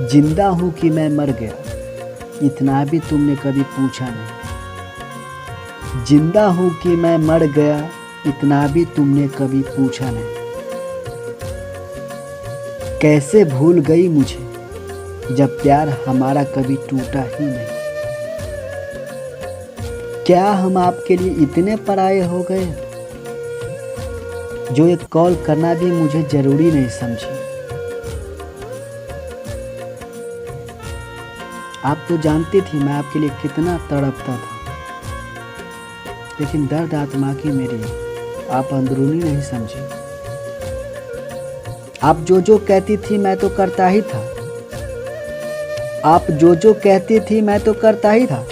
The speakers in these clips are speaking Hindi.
जिंदा हूँ कि मैं मर गया, इतना भी तुमने कभी पूछा नहीं। जिंदा हूँ कि मैं मर गया, इतना भी तुमने कभी पूछा नहीं। कैसे भूल गई मुझे जब प्यार हमारा कभी टूटा ही नहीं। क्या हम आपके लिए इतने पराये हो गए जो एक कॉल करना भी मुझे जरूरी नहीं समझी। आप तो जानती थी मैं आपके लिए कितना तड़पता था, लेकिन दर्द आत्मा की मेरी आप अंदरूनी नहीं समझी। आप जो जो कहती थी मैं तो करता ही था। आप जो जो कहती थी मैं तो करता ही था।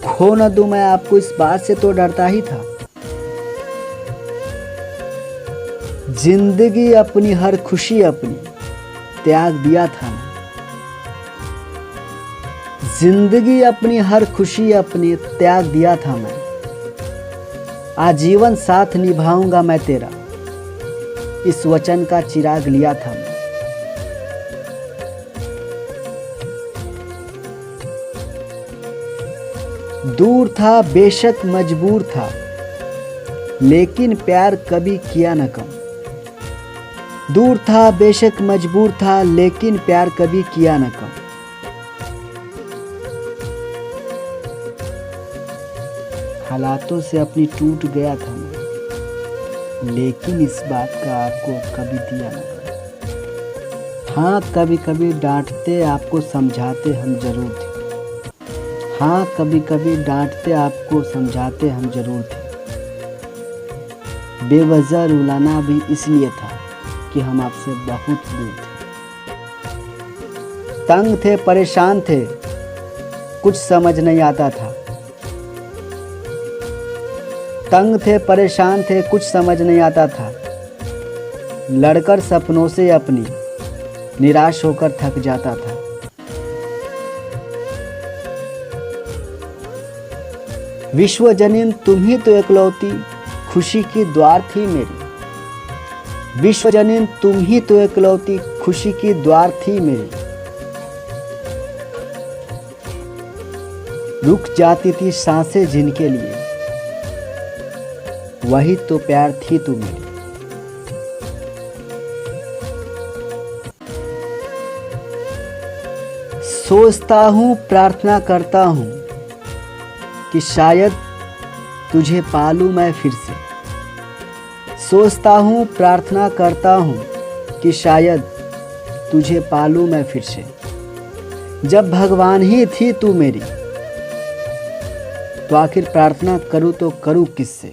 खो न दूं मैं आपको इस बात से तो डरता ही था। जिंदगी अपनी हर खुशी अपनी त्याग दिया था मैं। जिंदगी अपनी हर खुशी अपनी त्याग दिया था मैं। आजीवन साथ निभाऊंगा मैं तेरा, इस वचन का चिराग लिया था मैं। दूर था बेशक मजबूर था, लेकिन प्यार कभी किया न कम। दूर था बेशक मजबूर था, लेकिन प्यार कभी किया न कम। हालातों से अपनी टूट गया था मैं, लेकिन इस बात का आपको कभी दिया न कम। हाँ कभी कभी डांटते आपको समझाते हम जरूर थे। हाँ कभी कभी डांटते आपको समझाते हम जरूर थे। बेवजह रुलाना भी इसलिए था कि हम आपसे बहुत दूर थे। तंग थे परेशान थे, कुछ समझ नहीं आता था। तंग थे परेशान थे, कुछ समझ नहीं आता था। लड़कर सपनों से अपनी निराश होकर थक जाता था। विश्वजनीन तुम ही तो एकलौती खुशी की द्वार थी मेरी। विश्वजनीन तुम ही तो एकलौती खुशी की द्वार थी मेरी। रुक जाती थी सांसें जिनके लिए, वही तो प्यार थी तू मेरी। सोचता हूँ प्रार्थना करता हूँ कि शायद तुझे पालूं मैं फिर से। सोचता हूँ प्रार्थना करता हूँ कि शायद तुझे पालूं मैं फिर से। जब भगवान ही थी तू मेरी, तो आखिर प्रार्थना करूँ तो करूँ किससे।